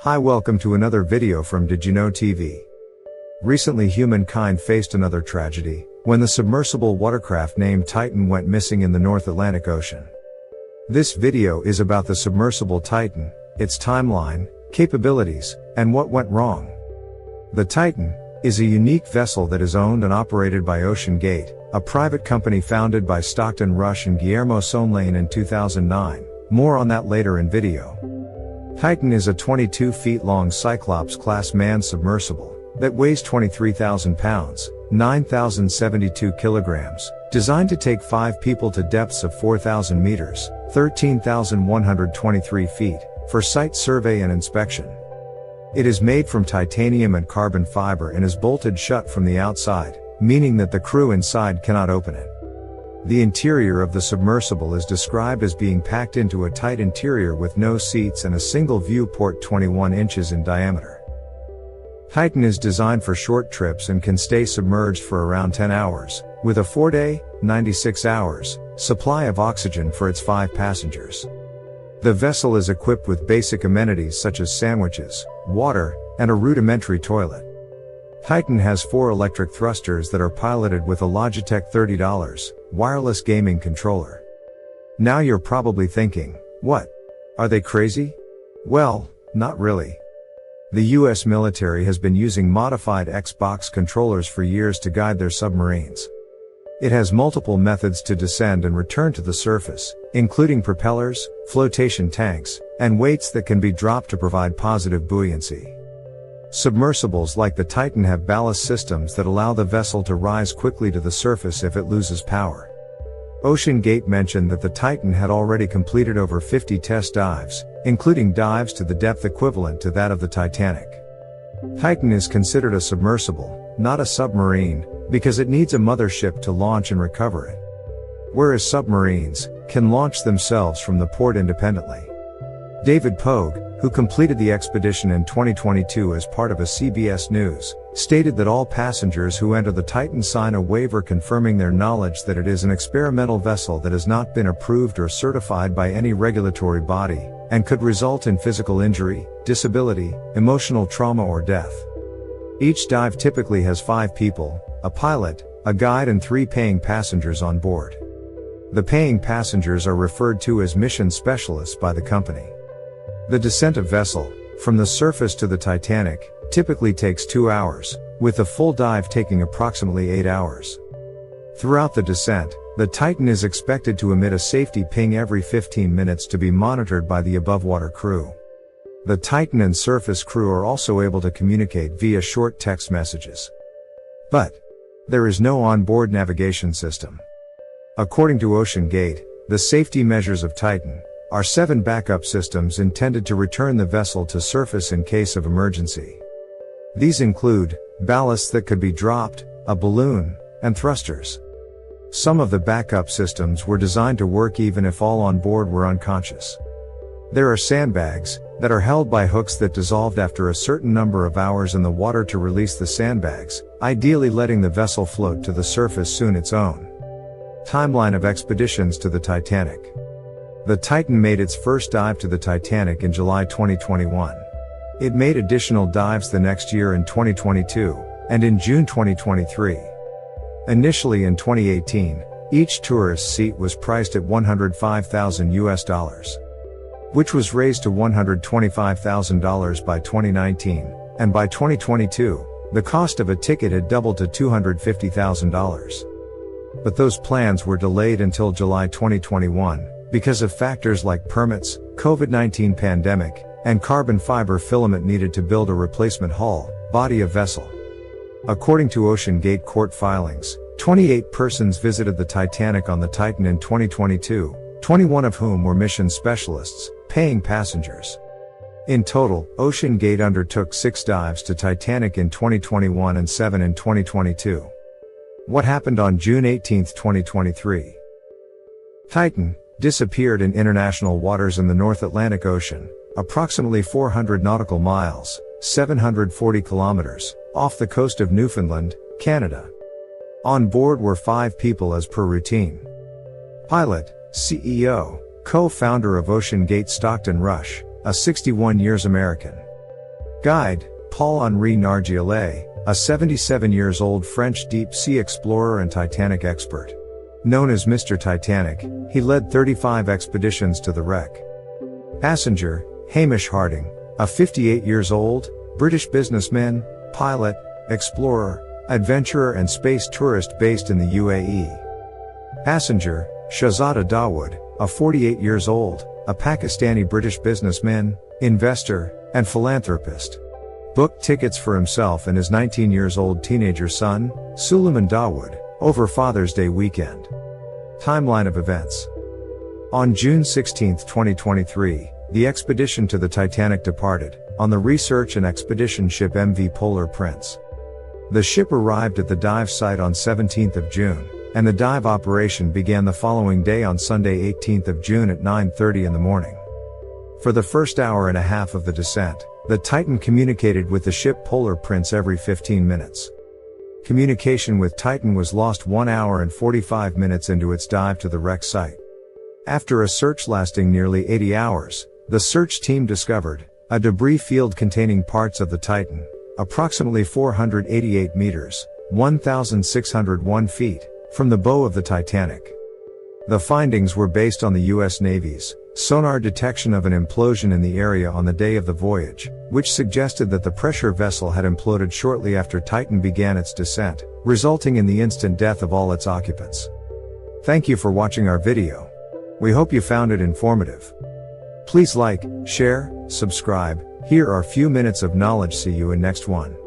Hi, welcome to another video from Did You Know TV. Recently humankind faced another tragedy, when the submersible watercraft named Titan went missing in the North Atlantic Ocean. This video is about the submersible Titan, its timeline, capabilities, and what went wrong. The Titan is a unique vessel that is owned and operated by OceanGate, a private company founded by Stockton Rush and Guillermo Sonlane in 2009. More on that later in video. Titan is a 22 feet long Cyclops-class manned submersible that weighs 23,000 pounds, 9,072 kilograms, designed to take 5 people to depths of 4,000 meters, 13,123 feet, for site survey and inspection. It is made from titanium and carbon fiber and is bolted shut from the outside, meaning that the crew inside cannot open it. The interior of the submersible is described as being packed into a tight interior with no seats and a single viewport 21 inches in diameter. Titan is designed for short trips and can stay submerged for around 10 hours, with a 4-day, 96 hours, supply of oxygen for its 5 passengers. The vessel is equipped with basic amenities such as sandwiches, water, and a rudimentary toilet. Titan has 4 electric thrusters that are piloted with a Logitech $30 wireless gaming controller. Now you're probably thinking, what? Are they crazy? Well, not really. The US military has been using modified Xbox controllers for years to guide their submarines. It has multiple methods to descend and return to the surface, including propellers, flotation tanks, and weights that can be dropped to provide positive buoyancy. Submersibles like the Titan have ballast systems that allow the vessel to rise quickly to the surface if it loses power. OceanGate mentioned that the Titan had already completed over 50 test dives, including dives to the depth equivalent to that of the Titanic. Titan is considered a submersible, not a submarine, because it needs a mothership to launch and recover it. Whereas submarines can launch themselves from the port independently. David Pogue, who completed the expedition in 2022 as part of a CBS News, stated that all passengers who enter the Titan sign a waiver confirming their knowledge that it is an experimental vessel that has not been approved or certified by any regulatory body, and could result in physical injury, disability, emotional trauma or death. Each dive typically has 5 people, a pilot, a guide and 3 paying passengers on board. The paying passengers are referred to as mission specialists by the company. The descent of vessel, from the surface to the Titanic, typically takes 2 hours, with the full dive taking approximately 8 hours. Throughout the descent, the Titan is expected to emit a safety ping every 15 minutes to be monitored by the above-water crew. The Titan and surface crew are also able to communicate via short text messages. But there is no onboard navigation system. According to OceanGate, the safety measures of Titan are 7 backup systems intended to return the vessel to surface in case of emergency. These include ballasts that could be dropped, a balloon, and thrusters. Some of the backup systems were designed to work even if all on board were unconscious. There are sandbags that are held by hooks that dissolved after a certain number of hours in the water to release the sandbags, ideally letting the vessel float to the surface soon its own. Timeline of expeditions to the Titanic. The Titan made its first dive to the Titanic in July 2021. It made additional dives the next year in 2022, and in June 2023. Initially in 2018, each tourist seat was priced at $105,000, which was raised to $125,000 by 2019, and by 2022, the cost of a ticket had doubled to $250,000. But those plans were delayed until July 2021, because of factors like permits, COVID-19 pandemic, and carbon fiber filament needed to build a replacement hull, body of vessel. According to OceanGate court filings, 28 persons visited the Titanic on the Titan in 2022, 21 of whom were mission specialists, paying passengers. In total, OceanGate undertook 6 dives to Titanic in 2021 and 7 in 2022. What happened on June 18, 2023? Titan disappeared in international waters in the North Atlantic Ocean, approximately 400 nautical miles, 740 kilometers, off the coast of Newfoundland, Canada. On board were 5 people as per routine. Pilot, CEO, co-founder of OceanGate Stockton Rush, a 61 years American. Guide, Paul-Henri Nargeolet, a 77-years-old French deep-sea explorer and Titanic expert. Known as Mr. Titanic, he led 35 expeditions to the wreck. Passenger, Hamish Harding, a 58-years-old, British businessman, pilot, explorer, adventurer and space tourist based in the UAE. Passenger, Shahzada Dawood, a 48-years-old, a Pakistani-British businessman, investor, and philanthropist. Booked tickets for himself and his 19-years-old teenager son, Suleiman Dawood, over Father's Day weekend. Timeline of events. On June 16, 2023, the expedition to the Titanic departed, on the research and expedition ship MV Polar Prince. The ship arrived at the dive site on 17th of June, and the dive operation began the following day on Sunday 18th of June at 9:30 in the morning. For the first hour and a half of the descent, the Titan communicated with the ship Polar Prince every 15 minutes. Communication with Titan was lost 1 hour and 45 minutes into its dive to the wreck site. After a search lasting nearly 80 hours, the search team discovered a debris field containing parts of the Titan, approximately 488 meters, 1,601 feet, from the bow of the Titanic. The findings were based on the U.S. Navy's sonar detection of an implosion in the area on the day of the voyage, which suggested that the pressure vessel had imploded shortly after Titan began its descent, resulting in the instant death of all its occupants. Thank you for watching our video. We hope you found it informative. Please like, share, subscribe. Here are few minutes of knowledge. See you in next one.